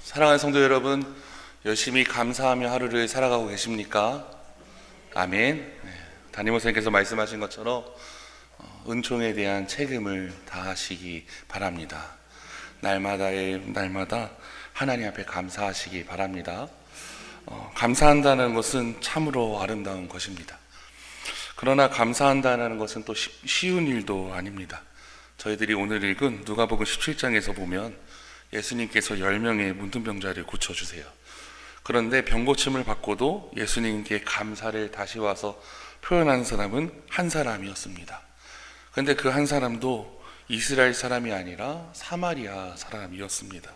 사랑하는 성도 여러분, 열심히 감사하며 하루를 살아가고 계십니까? 아멘. 담임 목사님께서 말씀하신 것처럼 은총에 대한 책임을 다하시기 바랍니다. 날마다 하나님 앞에 감사하시기 바랍니다. 감사한다는 것은 참으로 아름다운 것입니다. 그러나 감사한다는 것은 또 쉬운 일도 아닙니다. 저희들이 오늘 읽은 누가복음 17장에서 보면 예수님께서 10명의 문둥병자를 고쳐주세요. 그런데 병고침을 받고도 예수님께 감사를 다시 와서 표현하는 사람은 한 사람이었습니다. 그런데 그 한 사람도 이스라엘 사람이 아니라 사마리아 사람이었습니다.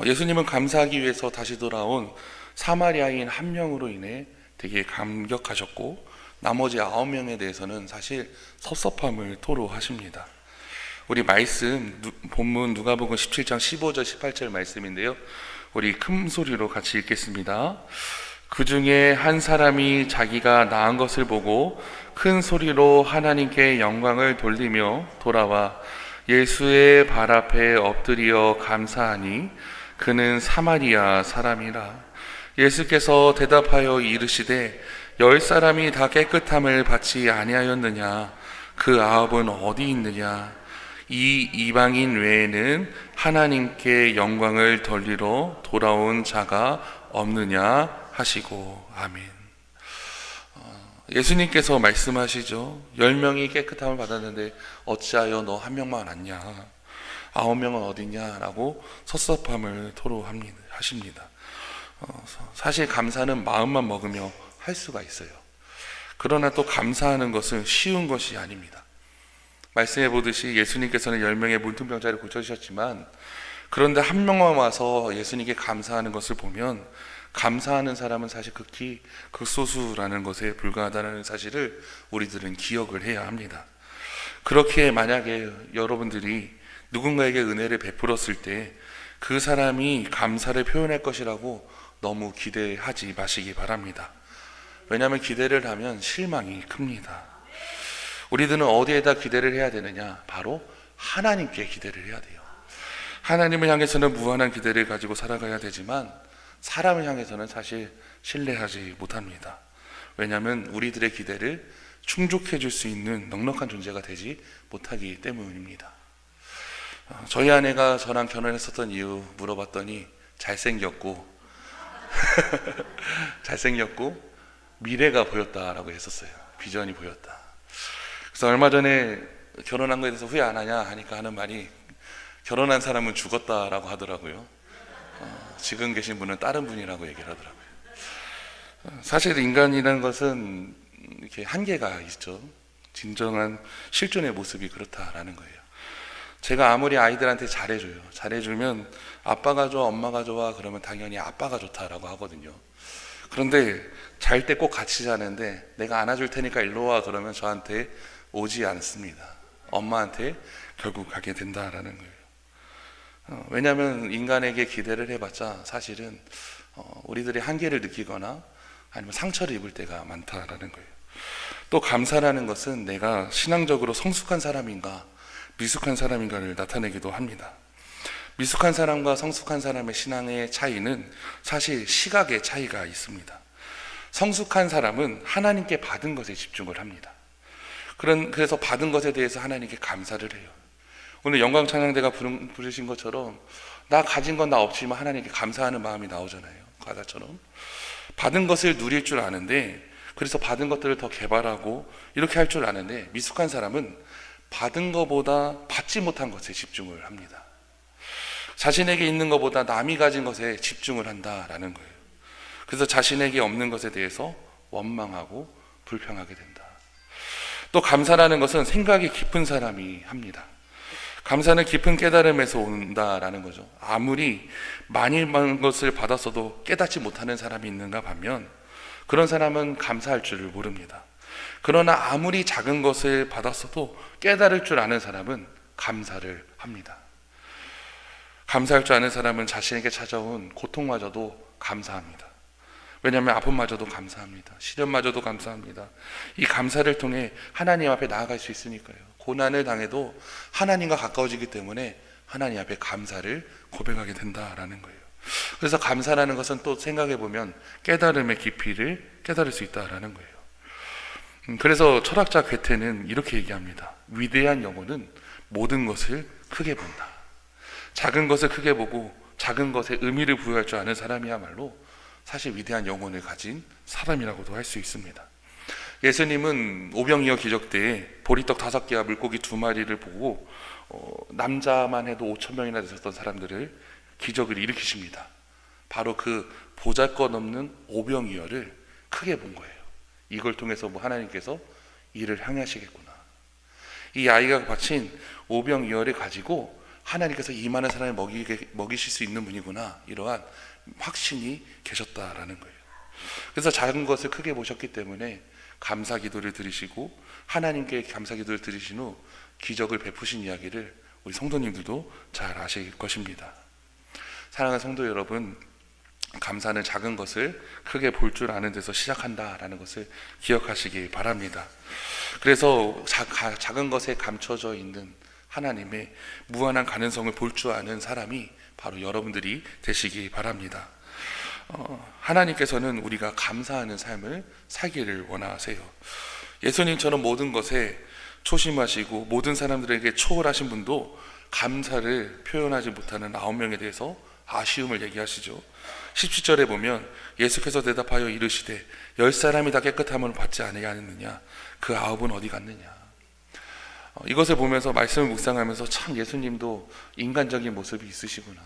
예수님은 감사하기 위해서 다시 돌아온 사마리아인 한 명으로 인해 되게 감격하셨고, 나머지 9명에 대해서는 사실 섭섭함을 토로하십니다. 우리 말씀 본문 누가복음 17장 15절 18절 말씀인데요, 우리 큰 소리로 같이 읽겠습니다. 그 중에 한 사람이 자기가 낳은 것을 보고 큰 소리로 하나님께 영광을 돌리며 돌아와 예수의 발 앞에 엎드려 감사하니 그는 사마리아 사람이라. 예수께서 대답하여 이르시되 10사람이 다 깨끗함을 받지 아니하였느냐? 그 9은 어디 있느냐? 이 이방인 외에는 하나님께 영광을 돌리러 돌아온 자가 없느냐 하시고. 아멘. 예수님께서 말씀하시죠. 10명이 깨끗함을 받았는데 어찌하여 너 한 명만 왔냐? 9명은 어디냐? 라고 섭섭함을 토로하십니다. 사실 감사는 마음만 먹으며 할 수가 있어요. 그러나 또 감사하는 것은 쉬운 것이 아닙니다. 말씀해 보듯이 예수님께서는 10명의 문둥병자를 고쳐주셨지만, 그런데 한 명만 와서 예수님께 감사하는 것을 보면 감사하는 사람은 사실 극히 극소수라는 것에 불과하다는 사실을 우리들은 기억을 해야 합니다. 그렇게 만약에 여러분들이 누군가에게 은혜를 베풀었을 때 그 사람이 감사를 표현할 것이라고 너무 기대하지 마시기 바랍니다. 왜냐하면 기대를 하면 실망이 큽니다. 우리들은 어디에다 기대를 해야 되느냐? 바로 하나님께 기대를 해야 돼요. 하나님을 향해서는 무한한 기대를 가지고 살아가야 되지만 사람을 향해서는 사실 신뢰하지 못합니다. 왜냐하면 우리들의 기대를 충족해 줄 수 있는 넉넉한 존재가 되지 못하기 때문입니다. 저희 아내가 저랑 결혼했었던 이유 물어봤더니 잘생겼고 미래가 보였다라고 했었어요. 비전이 보였다. 그래서 얼마 전에 결혼한 거에 대해서 후회 안 하냐 하니까 하는 말이, 결혼한 사람은 죽었다라고 하더라고요. 지금 계신 분은 다른 분이라고 얘기를 하더라고요. 사실 인간이라는 것은 이렇게 한계가 있죠. 진정한 실존의 모습이 그렇다라는 거예요. 제가 아무리 아이들한테 잘해주면 아빠가 좋아 엄마가 좋아 그러면 당연히 아빠가 좋다라고 하거든요. 그런데 잘 때 꼭 같이 자는데 내가 안아줄 테니까 일로 와 그러면 저한테 오지 않습니다. 엄마한테 결국 가게 된다라는 거예요. 왜냐하면 인간에게 기대를 해봤자 사실은 우리들이 한계를 느끼거나 아니면 상처를 입을 때가 많다라는 거예요. 또 감사라는 것은 내가 신앙적으로 성숙한 사람인가 미숙한 사람인가를 나타내기도 합니다. 미숙한 사람과 성숙한 사람의 신앙의 차이는 사실 시각의 차이가 있습니다. 성숙한 사람은 하나님께 받은 것에 집중을 합니다. 그래서 받은 것에 대해서 하나님께 감사를 해요. 오늘 영광 찬양대가 부르신 것처럼 나 가진 건 나 없지만 하나님께 감사하는 마음이 나오잖아요. 가사처럼 받은 것을 누릴 줄 아는데, 그래서 받은 것들을 더 개발하고 이렇게 할 줄 아는데, 미숙한 사람은 받은 것보다 받지 못한 것에 집중을 합니다. 자신에게 있는 것보다 남이 가진 것에 집중을 한다라는 거예요. 그래서 자신에게 없는 것에 대해서 원망하고 불평하게 된다. 또 감사라는 것은 생각이 깊은 사람이 합니다. 감사는 깊은 깨달음에서 온다라는 거죠. 아무리 많이 많은 것을 받았어도 깨닫지 못하는 사람이 있는가 반면, 그런 사람은 감사할 줄을 모릅니다. 그러나 아무리 작은 것을 받았어도 깨달을 줄 아는 사람은 감사를 합니다. 감사할 줄 아는 사람은 자신에게 찾아온 고통마저도 감사합니다. 왜냐하면 아픔마저도 감사합니다. 시련마저도 감사합니다. 이 감사를 통해 하나님 앞에 나아갈 수 있으니까요. 고난을 당해도 하나님과 가까워지기 때문에 하나님 앞에 감사를 고백하게 된다라는 거예요. 그래서 감사라는 것은 또 생각해 보면 깨달음의 깊이를 깨달을 수 있다라는 거예요. 그래서 철학자 괴테는 이렇게 얘기합니다. 위대한 영혼은 모든 것을 크게 본다. 작은 것을 크게 보고 작은 것에 의미를 부여할 줄 아는 사람이야말로 사실 위대한 영혼을 가진 사람이라고도 할 수 있습니다. 예수님은 오병이어 기적 때에 보리떡 5개와 물고기 2마리를 보고 남자만 해도 5,000명이나 되셨던 사람들을 기적을 일으키십니다. 바로 그 보잘것없는 오병이어를 크게 본 거예요. 이걸 통해서 하나님께서 이를 향하시겠구나. 이 아이가 바친 오병이어를 가지고 하나님께서 이 많은 사람을 먹이실 수 있는 분이구나, 이러한 확신이 계셨다라는 거예요. 그래서 작은 것을 크게 보셨기 때문에 감사 기도를 드리시고 하나님께 감사 기도를 드리신 후 기적을 베푸신 이야기를 우리 성도님들도 잘 아실 것입니다. 사랑하는 성도 여러분, 감사는 작은 것을 크게 볼 줄 아는 데서 시작한다라는 것을 기억하시기 바랍니다. 그래서 작은 것에 감춰져 있는 하나님의 무한한 가능성을 볼 줄 아는 사람이 바로 여러분들이 되시기 바랍니다. 하나님께서는 우리가 감사하는 삶을 살기를 원하세요. 예수님처럼 모든 것에 초심하시고 모든 사람들에게 초월하신 분도 감사를 표현하지 못하는 9명에 대해서 아쉬움을 얘기하시죠. 17절에 보면 예수께서 대답하여 이르시되 10사람이 다 깨끗함을 받지 아니하였느냐, 그 9은 어디 갔느냐. 이것을 보면서 말씀을 묵상하면서 참 예수님도 인간적인 모습이 있으시구나.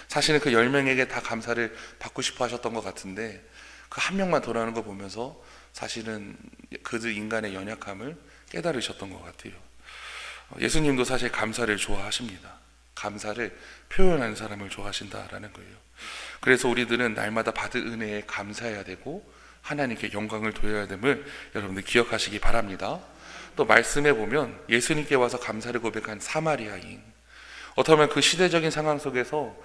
사실은 그 10명에게 다 감사를 받고 싶어 하셨던 것 같은데 그 한 명만 돌아오는 거 보면서 사실은 그들 인간의 연약함을 깨달으셨던 것 같아요. 예수님도 사실 감사를 좋아하십니다. 감사를 표현하는 사람을 좋아하신다라는 거예요. 그래서 우리들은 날마다 받은 은혜에 감사해야 되고 하나님께 영광을 돌려야 됨을 여러분들 기억하시기 바랍니다. 또 말씀에 보면 예수님께 와서 감사를 고백한 사마리아인, 어떻게 보면 그 시대적인 상황 속에서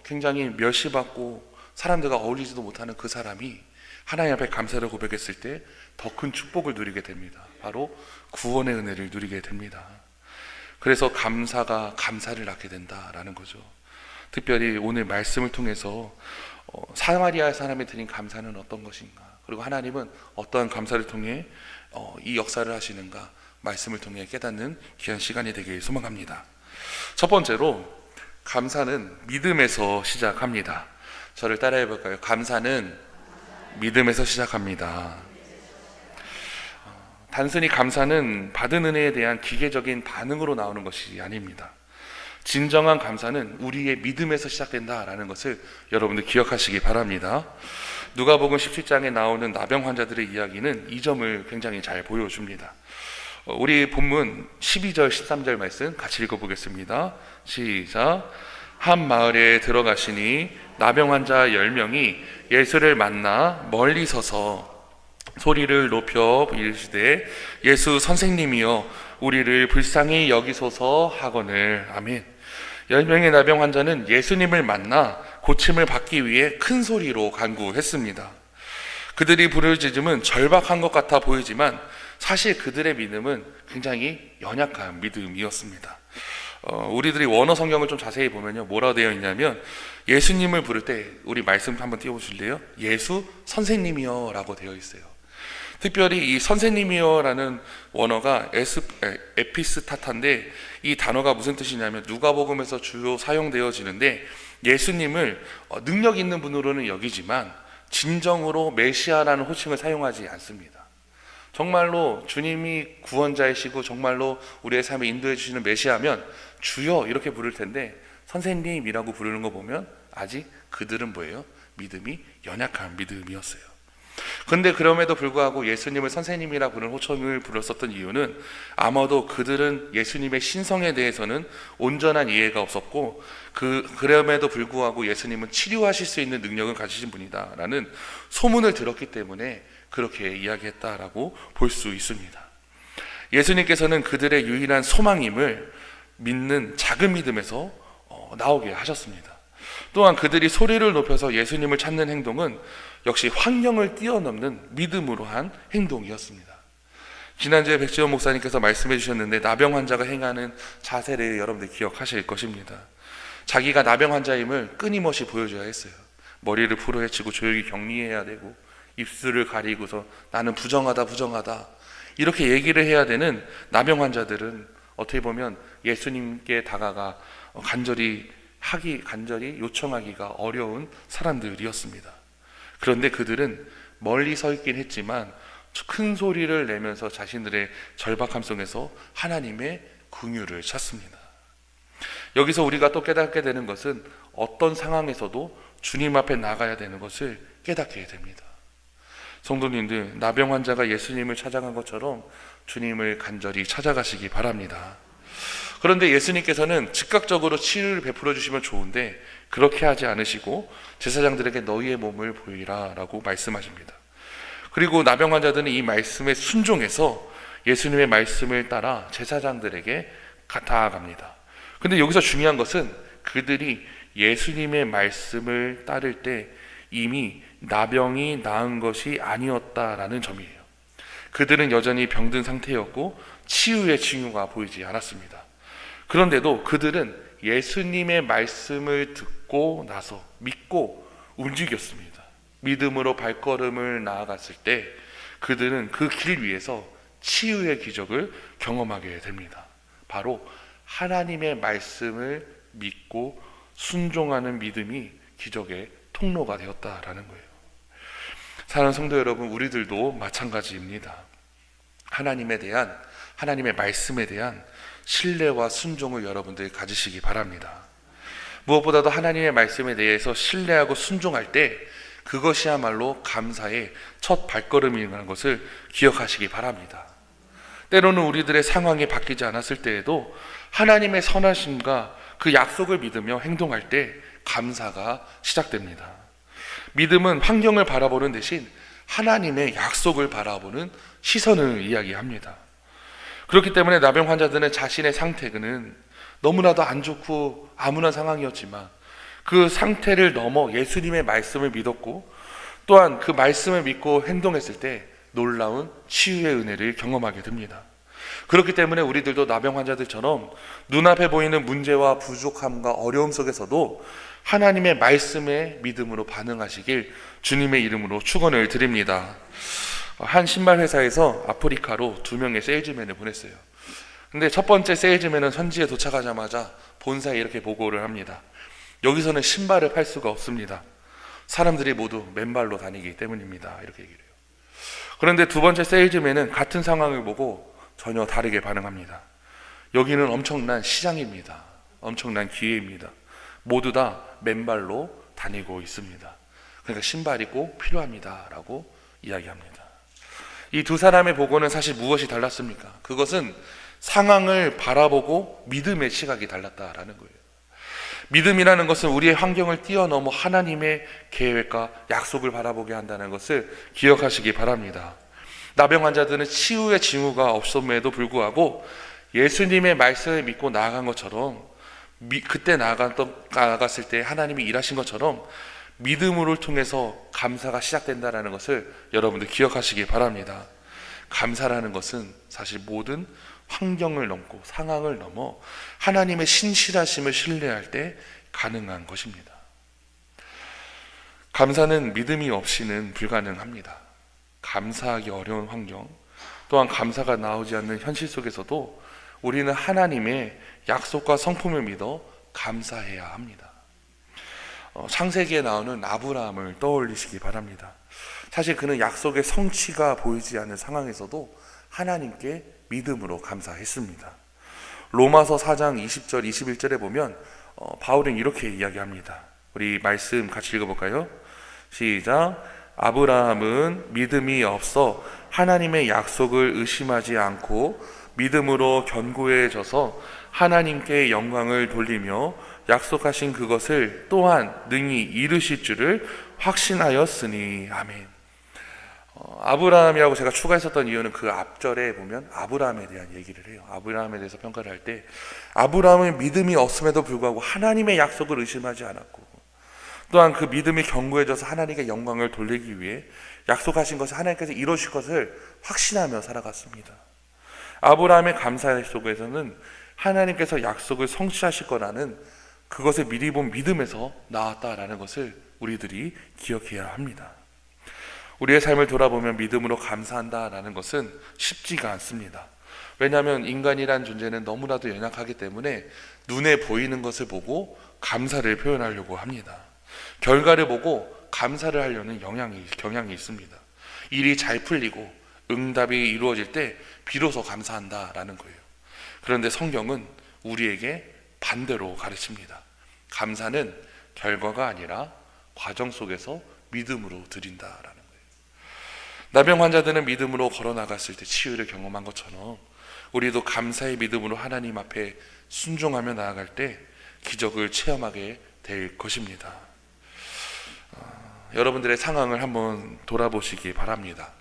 굉장히 멸시받고 사람들과 어울리지도 못하는 그 사람이 하나님 앞에 감사를 고백했을 때 더 큰 축복을 누리게 됩니다. 바로 구원의 은혜를 누리게 됩니다. 그래서 감사가 감사를 낳게 된다라는 거죠. 특별히 오늘 말씀을 통해서 사마리아 사람이 드린 감사는 어떤 것인가, 그리고 하나님은 어떠한 감사를 통해 이 역사를 하시는가, 말씀을 통해 깨닫는 귀한 시간이 되길 소망합니다. 첫 번째로, 감사는 믿음에서 시작합니다. 저를 따라해 볼까요? 감사는 믿음에서 시작합니다. 단순히 감사는 받은 은혜에 대한 기계적인 반응으로 나오는 것이 아닙니다. 진정한 감사는 우리의 믿음에서 시작된다라는 것을 여러분들 기억하시기 바랍니다. 누가복음 17장에 나오는 나병 환자들의 이야기는 이 점을 굉장히 잘 보여줍니다. 우리 본문 12절 13절 말씀 같이 읽어보겠습니다. 시작. 한 마을에 들어가시니 나병 환자 10명이 예수를 만나 멀리 서서 소리를 높여 이르시되 예수 선생님이여 우리를 불쌍히 여기소서 하거늘. 아멘. 10명의 나병 환자는 예수님을 만나 고침을 받기 위해 큰 소리로 간구했습니다. 그들이 부르짖음은 절박한 것 같아 보이지만 사실 그들의 믿음은 굉장히 연약한 믿음이었습니다. 우리들이 원어 성경을 좀 자세히 보면요, 뭐라고 되어 있냐면 예수님을 부를 때, 우리 말씀 한번 띄워보실래요? 예수 선생님이여 라고 되어 있어요. 특별히 이 선생님이여라는 원어가 에피스타타인데, 이 단어가 무슨 뜻이냐면 누가복음에서 주로 사용되어지는데, 예수님을 능력 있는 분으로는 여기지만 진정으로 메시아라는 호칭을 사용하지 않습니다. 정말로 주님이 구원자이시고 정말로 우리의 삶에 인도해 주시는 메시아면 주여 이렇게 부를 텐데, 선생님이라고 부르는 거 보면 아직 그들은 뭐예요? 믿음이 연약한 믿음이었어요. 그런데 그럼에도 불구하고 예수님을 선생님이라 부르는 호칭을 불렀었던 이유는 아마도 그들은 예수님의 신성에 대해서는 온전한 이해가 없었고, 그럼에도 불구하고 예수님은 치료하실 수 있는 능력을 가지신 분이다 라는 소문을 들었기 때문에 그렇게 이야기했다라고 볼 수 있습니다. 예수님께서는 그들의 유일한 소망임을 믿는 작은 믿음에서 나오게 하셨습니다. 또한 그들이 소리를 높여서 예수님을 찾는 행동은 역시 환경을 뛰어넘는 믿음으로 한 행동이었습니다. 지난주에 백지원 목사님께서 말씀해 주셨는데 나병 환자가 행하는 자세를 여러분들 기억하실 것입니다. 자기가 나병 환자임을 끊임없이 보여줘야 했어요. 머리를 풀어헤치고 조용히 격리해야 되고 입술을 가리고서 나는 부정하다 이렇게 얘기를 해야 되는 나병 환자들은 어떻게 보면 예수님께 다가가 간절히 요청하기가 어려운 사람들이었습니다. 그런데 그들은 멀리 서 있긴 했지만 큰 소리를 내면서 자신들의 절박함 속에서 하나님의 긍휼을 찾습니다. 여기서 우리가 또 깨닫게 되는 것은 어떤 상황에서도 주님 앞에 나가야 되는 것을 깨닫게 됩니다. 성도님들, 나병 환자가 예수님을 찾아간 것처럼 주님을 간절히 찾아가시기 바랍니다. 그런데 예수님께서는 즉각적으로 치유를 베풀어 주시면 좋은데 그렇게 하지 않으시고 제사장들에게 너희의 몸을 보이라 라고 말씀하십니다. 그리고 나병 환자들은 이 말씀에 순종해서 예수님의 말씀을 따라 제사장들에게 다가갑니다. 근데 여기서 중요한 것은 그들이 예수님의 말씀을 따를 때 이미 나병이 나은 것이 아니었다라는 점이에요. 그들은 여전히 병든 상태였고 치유의 징후가 보이지 않았습니다. 그런데도 그들은 예수님의 말씀을 듣고 나서 믿고 움직였습니다. 믿음으로 발걸음을 나아갔을 때 그들은 그 길 위에서 치유의 기적을 경험하게 됩니다. 바로 하나님의 말씀을 믿고 순종하는 믿음이 기적의 통로가 되었다라는 거예요. 사랑하는 성도 여러분, 우리들도 마찬가지입니다. 하나님의 말씀에 대한 신뢰와 순종을 여러분들이 가지시기 바랍니다. 무엇보다도 하나님의 말씀에 대해서 신뢰하고 순종할 때 그것이야말로 감사의 첫 발걸음이라는 것을 기억하시기 바랍니다. 때로는 우리들의 상황이 바뀌지 않았을 때에도 하나님의 선하심과 그 약속을 믿으며 행동할 때 감사가 시작됩니다. 믿음은 환경을 바라보는 대신 하나님의 약속을 바라보는 시선을 이야기합니다. 그렇기 때문에 나병 환자들은 자신의 상태는 너무나도 안 좋고 암울한 상황이었지만 그 상태를 넘어 예수님의 말씀을 믿었고 또한 그 말씀을 믿고 행동했을 때 놀라운 치유의 은혜를 경험하게 됩니다. 그렇기 때문에 우리들도 나병 환자들처럼 눈앞에 보이는 문제와 부족함과 어려움 속에서도 하나님의 말씀에 믿음으로 반응하시길 주님의 이름으로 축원을 드립니다. 한 신발 회사에서 아프리카로 2명의 세일즈맨을 보냈어요. 근데 첫 번째 세일즈맨은 현지에 도착하자마자 본사에 이렇게 보고를 합니다. 여기서는 신발을 팔 수가 없습니다. 사람들이 모두 맨발로 다니기 때문입니다. 이렇게 얘기를 해요. 그런데 두 번째 세일즈맨은 같은 상황을 보고 전혀 다르게 반응합니다. 여기는 엄청난 시장입니다. 엄청난 기회입니다. 모두 다 맨발로 다니고 있습니다. 그러니까 신발이 꼭 필요합니다. 라고 이야기합니다. 이 두 사람의 보고는 사실 무엇이 달랐습니까? 그것은 상황을 바라보고 믿음의 시각이 달랐다라는 거예요. 믿음이라는 것은 우리의 환경을 뛰어넘어 하나님의 계획과 약속을 바라보게 한다는 것을 기억하시기 바랍니다. 나병 환자들은 치유의 징후가 없음에도 불구하고 예수님의 말씀을 믿고 나아간 것처럼 그때 나아갔을 때 하나님이 일하신 것처럼 믿음을 통해서 감사가 시작된다는 것을 여러분들 기억하시기 바랍니다. 감사라는 것은 사실 모든 환경을 넘고 상황을 넘어 하나님의 신실하심을 신뢰할 때 가능한 것입니다. 감사는 믿음이 없이는 불가능합니다. 감사하기 어려운 환경, 또한 감사가 나오지 않는 현실 속에서도 우리는 하나님의 약속과 성품을 믿어 감사해야 합니다. 창세기에 나오는 아브라함을 떠올리시기 바랍니다. 사실 그는 약속의 성취가 보이지 않는 상황에서도 하나님께 믿음으로 감사했습니다. 로마서 4장 20절 21절에 보면 바울은 이렇게 이야기합니다. 우리 말씀 같이 읽어볼까요? 시작. 아브라함은 믿음이 없어 하나님의 약속을 의심하지 않고 믿음으로 견고해져서 하나님께 영광을 돌리며 약속하신 그것을 또한 능히 이루실 줄을 확신하였으니. 아멘. 아브라함이라고 제가 추가했었던 이유는 그 앞절에 보면 아브라함에 대한 얘기를 해요. 아브라함에 대해서 평가를 할 때 아브라함은 믿음이 없음에도 불구하고 하나님의 약속을 의심하지 않았고 또한 그 믿음이 견고해져서 하나님께 영광을 돌리기 위해 약속하신 것을 하나님께서 이루실 것을 확신하며 살아갔습니다. 아브라함의 감사 속에서는 하나님께서 약속을 성취하실 거라는 그것을 미리 본 믿음에서 나왔다라는 것을 우리들이 기억해야 합니다. 우리의 삶을 돌아보면 믿음으로 감사한다라는 것은 쉽지가 않습니다. 왜냐하면 인간이란 존재는 너무나도 연약하기 때문에 눈에 보이는 것을 보고 감사를 표현하려고 합니다. 결과를 보고 감사를 하려는 경향이 있습니다. 일이 잘 풀리고 응답이 이루어질 때 비로소 감사한다라는 거예요. 그런데 성경은 우리에게 반대로 가르칩니다. 감사는 결과가 아니라 과정 속에서 믿음으로 드린다라는 거예요. 나병 환자들은 믿음으로 걸어나갔을 때 치유를 경험한 것처럼 우리도 감사의 믿음으로 하나님 앞에 순종하며 나아갈 때 기적을 체험하게 될 것입니다. 여러분들의 상황을 한번 돌아보시기 바랍니다.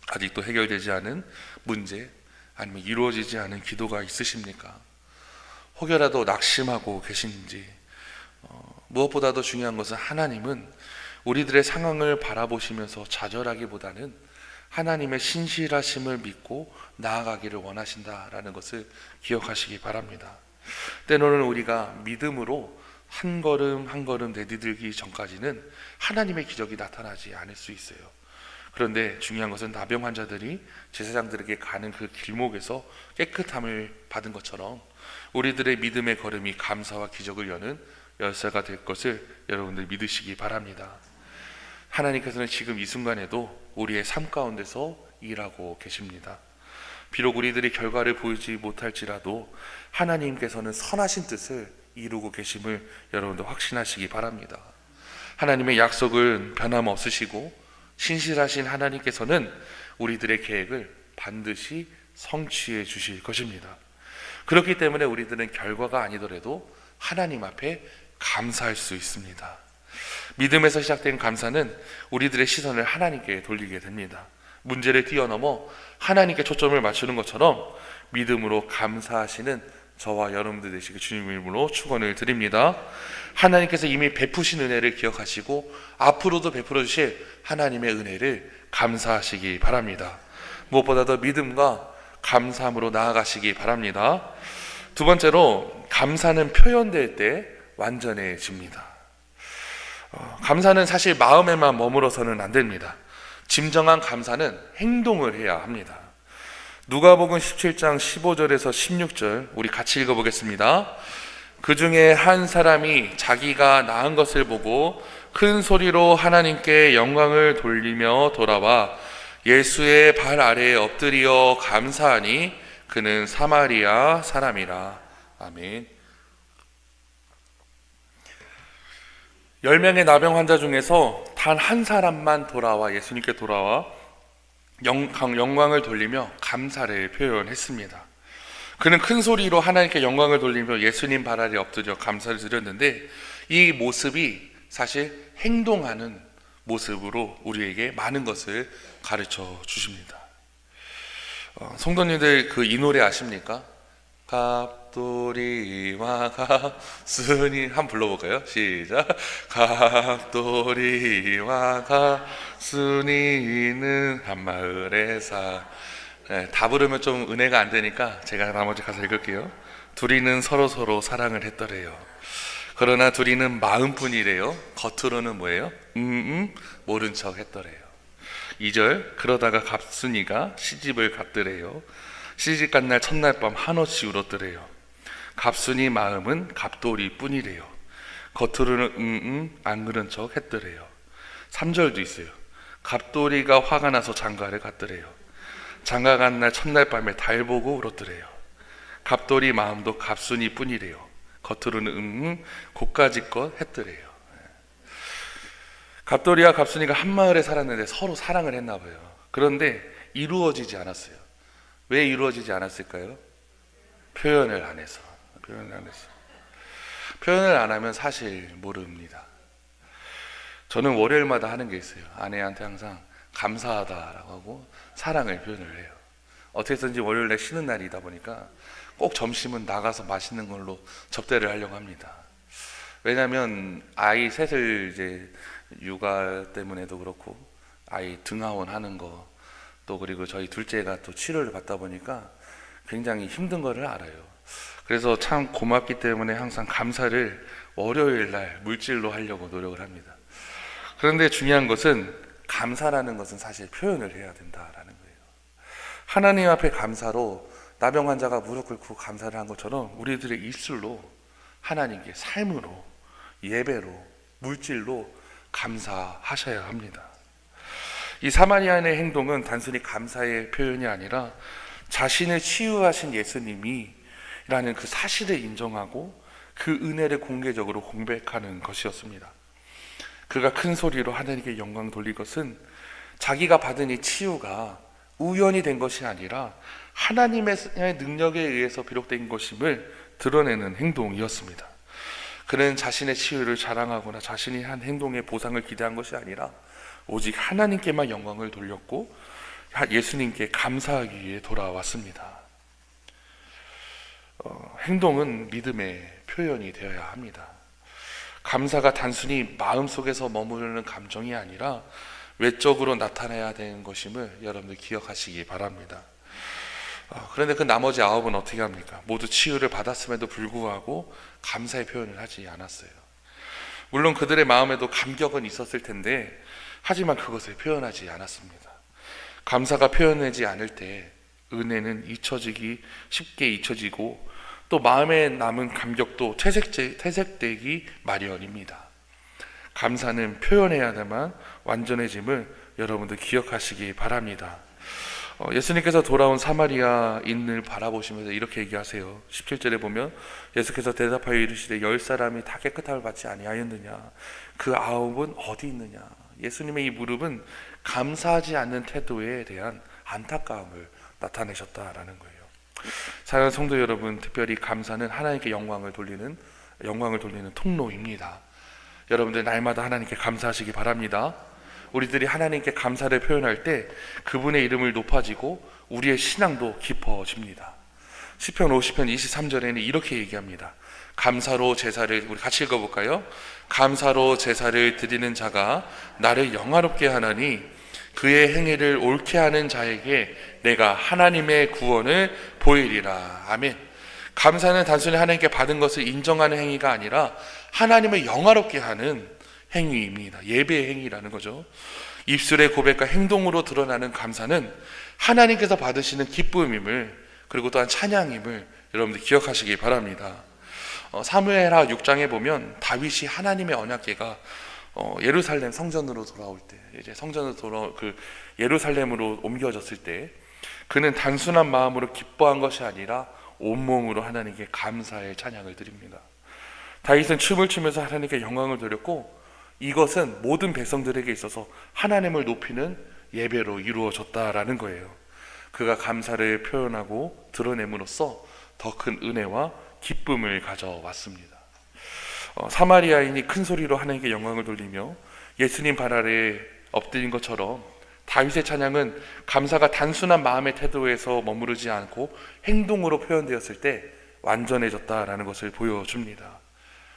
아직도 해결되지 않은 문제, 아니면 이루어지지 않은 기도가 있으십니까? 혹여라도 낙심하고 계신지. 무엇보다도 중요한 것은 하나님은 우리들의 상황을 바라보시면서 좌절하기보다는 하나님의 신실하심을 믿고 나아가기를 원하신다라는 것을 기억하시기 바랍니다. 때로는 우리가 믿음으로 한 걸음 한 걸음 내디들기 전까지는 하나님의 기적이 나타나지 않을 수 있어요. 그런데 중요한 것은 나병 환자들이 제사장들에게 가는 그 길목에서 깨끗함을 받은 것처럼 우리들의 믿음의 걸음이 감사와 기적을 여는 열쇠가 될 것을 여러분들 믿으시기 바랍니다. 하나님께서는 지금 이 순간에도 우리의 삶 가운데서 일하고 계십니다. 비록 우리들이 결과를 보이지 못할지라도 하나님께서는 선하신 뜻을 이루고 계심을 여러분도 확신하시기 바랍니다. 하나님의 약속은 변함없으시고 신실하신 하나님께서는 우리들의 계획을 반드시 성취해 주실 것입니다. 그렇기 때문에 우리들은 결과가 아니더라도 하나님 앞에 감사할 수 있습니다. 믿음에서 시작된 감사는 우리들의 시선을 하나님께 돌리게 됩니다. 문제를 뛰어넘어 하나님께 초점을 맞추는 것처럼 믿음으로 감사하시는 저와 여러분들 되시길 주님의 이름으로 축원을 드립니다. 하나님께서 이미 베푸신 은혜를 기억하시고 앞으로도 베풀어 주실 하나님의 은혜를 감사하시기 바랍니다. 무엇보다도 믿음과 감사함으로 나아가시기 바랍니다. 두 번째로, 감사는 표현될 때 완전해집니다. 감사는 사실 마음에만 머물어서는 안 됩니다. 진정한 감사는 행동을 해야 합니다. 누가복음 17장 15절에서 16절 우리 같이 읽어보겠습니다. 그 중에 한 사람이 자기가 낳은 것을 보고 큰 소리로 하나님께 영광을 돌리며 돌아와 예수의 발 아래에 엎드려 감사하니 그는 사마리아 사람이라. 아멘. 10명의 나병 환자 중에서 단 한 사람만 예수님께 돌아와 영광을 돌리며 감사를 표현했습니다. 그는 큰 소리로 하나님께 영광을 돌리며 예수님 발 아래 엎드려 감사를 드렸는데, 이 모습이 사실 행동하는 모습으로 우리에게 많은 것을 가르쳐 주십니다. 성도님들 이 노래 아십니까? 갑돌이와 가순이 한번 불러볼까요? 시작. 갑돌이와 가순이는 한마을에 다 부르면 좀 은혜가 안 되니까 제가 나머지 가사 읽을게요. 둘이는 서로 사랑을 했더래요. 그러나 둘이는 마음뿐이래요. 겉으로는 뭐예요? 모른 척 했더래요. 2절, 그러다가 갑순이가 시집을 갔더래요. 시집 간 날 첫날 밤 한없이 울었더래요. 갑순이 마음은 갑돌이 뿐이래요. 겉으로는 안 그런 척 했더래요. 3절도 있어요. 갑돌이가 화가 나서 장가를 갔더래요. 장가 간 날 첫날 밤에 달 보고 울었더래요. 갑돌이 마음도 갑순이 뿐이래요. 겉으로는 고까짓것 했더래요. 갑돌이와 갑순이가 한 마을에 살았는데 서로 사랑을 했나 봐요. 그런데 이루어지지 않았어요. 왜 이루어지지 않았을까요? 표현을 안 해서. 표현을 안 하면 사실 모릅니다. 저는 월요일마다 하는 게 있어요. 아내한테 항상 감사하다라고 하고 사랑을 표현을 해요. 어떻게 해서든지 월요일에 쉬는 날이다 보니까 꼭 점심은 나가서 맛있는 걸로 접대를 하려고 합니다. 왜냐하면 아이 셋을 이제 육아 때문에도 그렇고 아이 등하원 하는 거, 또 그리고 저희 둘째가 또 치료를 받다 보니까 굉장히 힘든 거를 알아요. 그래서 참 고맙기 때문에 항상 감사를 월요일 날 물질로 하려고 노력을 합니다. 그런데 중요한 것은 감사라는 것은 사실 표현을 해야 된다라는 거예요. 하나님 앞에 감사로 나병 환자가 무릎 꿇고 감사를 한 것처럼 우리들의 입술로 하나님께 삶으로, 예배로, 물질로 감사하셔야 합니다. 이 사마리아인의 행동은 단순히 감사의 표현이 아니라 자신을 치유하신 예수님이 라는 그 사실을 인정하고 그 은혜를 공개적으로 고백하는 것이었습니다. 그가 큰 소리로 하나님께 영광 돌릴 것은 자기가 받은 이 치유가 우연이 된 것이 아니라 하나님의 능력에 의해서 비록된 것임을 드러내는 행동이었습니다. 그는 자신의 치유를 자랑하거나 자신이 한 행동의 보상을 기대한 것이 아니라 오직 하나님께만 영광을 돌렸고 예수님께 감사하기 위해 돌아왔습니다. 행동은 믿음의 표현이 되어야 합니다. 감사가 단순히 마음속에서 머무르는 감정이 아니라 외적으로 나타나야 되는 것임을 여러분들 기억하시기 바랍니다. 그런데 그 나머지 9은 어떻게 합니까? 모두 치유를 받았음에도 불구하고 감사의 표현을 하지 않았어요. 물론 그들의 마음에도 감격은 있었을 텐데 하지만 그것을 표현하지 않았습니다. 감사가 표현하지 않을 때 은혜는 쉽게 잊혀지고 또 마음에 남은 감격도 퇴색되기 마련입니다. 감사는 표현해야만 완전해짐을 여러분들 기억하시기 바랍니다. 예수님께서 돌아온 사마리아인을 바라보시면서 이렇게 얘기하세요. 17절에 보면 예수께서 대답하여 이르시되 10사람이 다 깨끗함을 받지 아니하였느냐? 그 9은 어디 있느냐? 예수님의 이 물음은 감사하지 않는 태도에 대한 안타까움을 나타내셨다라는 거예요. 사랑하는 성도 여러분, 특별히 감사는 하나님께 영광을 돌리는 통로입니다. 여러분들 날마다 하나님께 감사하시기 바랍니다. 우리들이 하나님께 감사를 표현할 때 그분의 이름을 높아지고 우리의 신앙도 깊어집니다. 시편 50편 23절에는 이렇게 얘기합니다. 감사로 제사를, 우리 같이 읽어볼까요? 감사로 제사를 드리는 자가 나를 영화롭게 하나니 그의 행위를 옳게 하는 자에게 내가 하나님의 구원을 보이리라. 아멘. 감사는 단순히 하나님께 받은 것을 인정하는 행위가 아니라 하나님을 영화롭게 하는 행위입니다. 예배의 행위라는 거죠. 입술의 고백과 행동으로 드러나는 감사는 하나님께서 받으시는 기쁨임을, 그리고 또한 찬양임을 여러분들 기억하시기 바랍니다. 사무엘하 6장에 보면 다윗이 하나님의 언약궤가 예루살렘 성전으로 돌아올 때, 이제 성전으로 예루살렘으로 옮겨졌을 때 그는 단순한 마음으로 기뻐한 것이 아니라 온몸으로 하나님께 감사의 찬양을 드립니다. 다윗은 춤을 추면서 하나님께 영광을 돌렸고 이것은 모든 백성들에게 있어서 하나님을 높이는 예배로 이루어졌다라는 거예요. 그가 감사를 표현하고 드러냄으로써 더 큰 은혜와 기쁨을 가져왔습니다. 사마리아인이 큰 소리로 하나님께 영광을 돌리며 예수님 발 아래에 엎드린 것처럼 다윗의 찬양은 감사가 단순한 마음의 태도에서 머무르지 않고 행동으로 표현되었을 때 완전해졌다라는 것을 보여줍니다.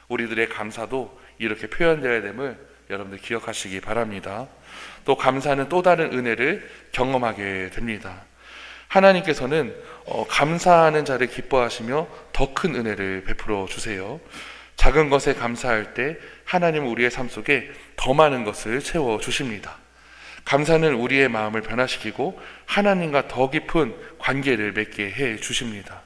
우리들의 감사도 이렇게 표현되어야 됨을 여러분들 기억하시기 바랍니다. 또 감사는 또 다른 은혜를 경험하게 됩니다. 하나님께서는 감사하는 자를 기뻐하시며 더 큰 은혜를 베풀어 주세요. 작은 것에 감사할 때 하나님은 우리의 삶 속에 더 많은 것을 채워주십니다. 감사는 우리의 마음을 변화시키고 하나님과 더 깊은 관계를 맺게 해 주십니다.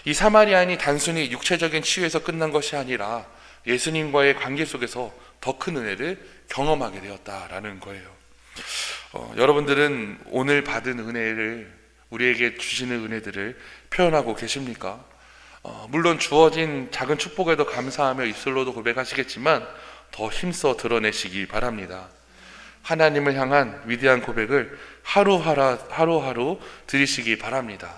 이 사마리아인이 단순히 육체적인 치유에서 끝난 것이 아니라 예수님과의 관계 속에서 더 큰 은혜를 경험하게 되었다라는 거예요. 여러분들은 오늘 받은 은혜를, 우리에게 주시는 은혜들을 표현하고 계십니까? 물론 주어진 작은 축복에도 감사하며 입술로도 고백하시겠지만 더 힘써 드러내시기 바랍니다. 하나님을 향한 위대한 고백을 하루하루 드리시기 바랍니다.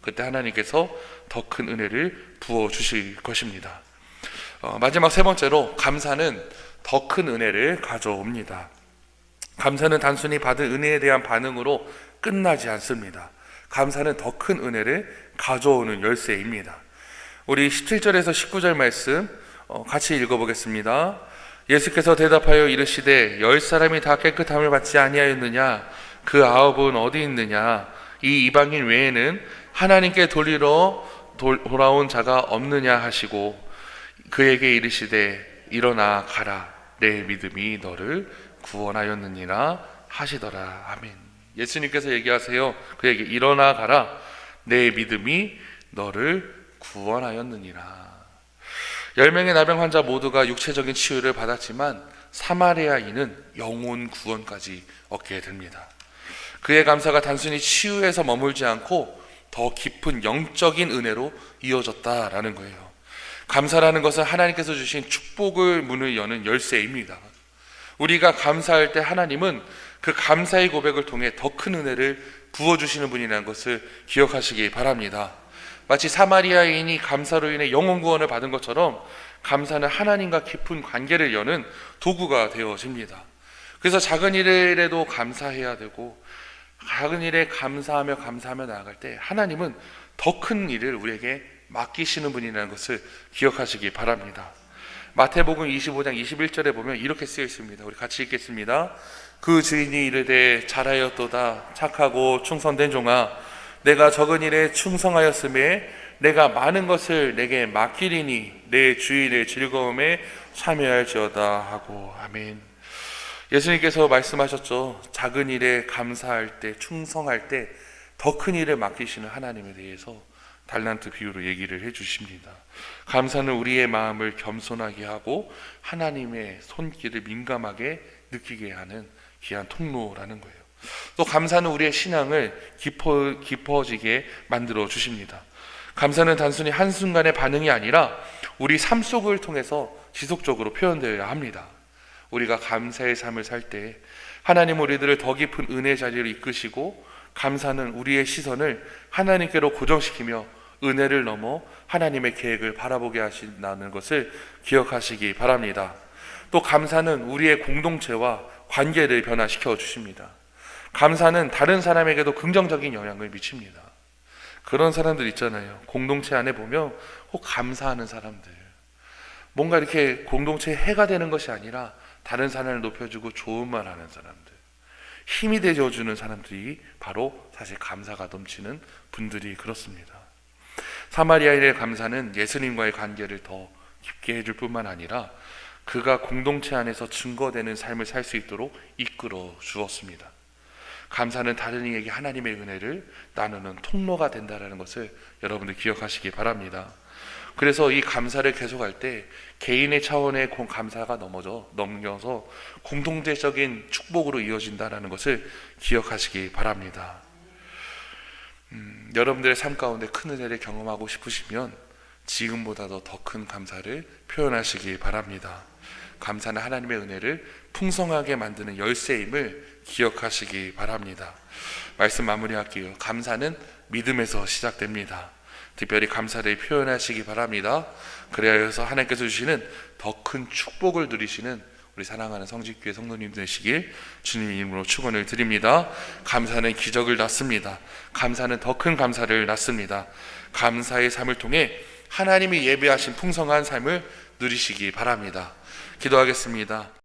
그때 하나님께서 더 큰 은혜를 부어주실 것입니다. 마지막 세 번째로 감사는 더 큰 은혜를 가져옵니다. 감사는 단순히 받은 은혜에 대한 반응으로 끝나지 않습니다. 감사는 더 큰 은혜를 가져오는 열쇠입니다. 우리 17절에서 19절 말씀 같이 읽어보겠습니다. 예수께서 대답하여 이르시되 10사람이 다 깨끗함을 받지 아니하였느냐? 그 9은 어디 있느냐? 이 이방인 외에는 하나님께 돌리러 돌아온 자가 없느냐 하시고 그에게 이르시되 일어나 가라 내 믿음이 너를 구원하였느니라 하시더라. 아멘. 예수님께서 얘기하세요. 그에게 일어나 가라 내 믿음이 너를 구원하였느니라. 10명의 나병 환자 모두가 육체적인 치유를 받았지만 사마리아인은 영혼 구원까지 얻게 됩니다. 그의 감사가 단순히 치유에서 머물지 않고 더 깊은 영적인 은혜로 이어졌다라는 거예요. 감사라는 것은 하나님께서 주신 축복을 문을 여는 열쇠입니다. 우리가 감사할 때 하나님은 그 감사의 고백을 통해 더 큰 은혜를 부어주시는 분이라는 것을 기억하시기 바랍니다. 마치 사마리아인이 감사로 인해 영혼 구원을 받은 것처럼 감사는 하나님과 깊은 관계를 여는 도구가 되어집니다. 그래서 작은 일에도 감사해야 되고 작은 일에 감사하며 나아갈 때 하나님은 더 큰 일을 우리에게 맡기시는 분이라는 것을 기억하시기 바랍니다. 마태복음 25장 21절에 보면 이렇게 쓰여 있습니다. 우리 같이 읽겠습니다. 그 주인이 이르되 잘하였도다 착하고 충성된 종아 내가 적은 일에 충성하였음에 내가 많은 것을 내게 맡기리니 내 주인의 즐거움에 참여할지어다 하고. 아멘. 예수님께서 말씀하셨죠. 작은 일에 감사할 때 충성할 때 더 큰 일을 맡기시는 하나님에 대해서 달란트 비유로 얘기를 해주십니다. 감사는 우리의 마음을 겸손하게 하고 하나님의 손길을 민감하게 느끼게 하는 귀한 통로라는 거예요. 또 감사는 우리의 신앙을 깊어지게 만들어 주십니다. 감사는 단순히 한순간의 반응이 아니라 우리 삶 속을 통해서 지속적으로 표현되어야 합니다. 우리가 감사의 삶을 살 때 하나님 우리들을 더 깊은 은혜 자리로 이끄시고 감사는 우리의 시선을 하나님께로 고정시키며 은혜를 넘어 하나님의 계획을 바라보게 하신다는 것을 기억하시기 바랍니다. 또 감사는 우리의 공동체와 관계를 변화시켜 주십니다. 감사는 다른 사람에게도 긍정적인 영향을 미칩니다. 그런 사람들 있잖아요. 공동체 안에 보면 꼭 감사하는 사람들, 뭔가 이렇게 공동체에 해가 되는 것이 아니라 다른 사람을 높여주고 좋은 말 하는 사람들, 힘이 되어주는 사람들이 바로 사실 감사가 넘치는 분들이 그렇습니다. 사마리아인의 감사는 예수님과의 관계를 더 깊게 해줄 뿐만 아니라 그가 공동체 안에서 증거되는 삶을 살 수 있도록 이끌어 주었습니다. 감사는 다른 이에게 하나님의 은혜를 나누는 통로가 된다는 것을 여러분들 기억하시기 바랍니다. 그래서 이 감사를 계속할 때 개인의 차원의 감사가 넘겨서 공동체적인 축복으로 이어진다는 것을 기억하시기 바랍니다. 여러분들의 삶 가운데 큰 은혜를 경험하고 싶으시면 지금보다도 더 큰 감사를 표현하시기 바랍니다. 감사는 하나님의 은혜를 풍성하게 만드는 열쇠임을 기억하시기 바랍니다. 말씀 마무리할게요. 감사는 믿음에서 시작됩니다. 특별히 감사를 표현하시기 바랍니다. 그래야 해서 하나님께서 주시는 더 큰 축복을 누리시는 우리 사랑하는 성직교회 성도님 되시길 주님 이름으로 축원을 드립니다. 감사는 기적을 낳습니다. 감사는 더 큰 감사를 낳습니다. 감사의 삶을 통해 하나님이 예배하신 풍성한 삶을 누리시기 바랍니다. 기도하겠습니다.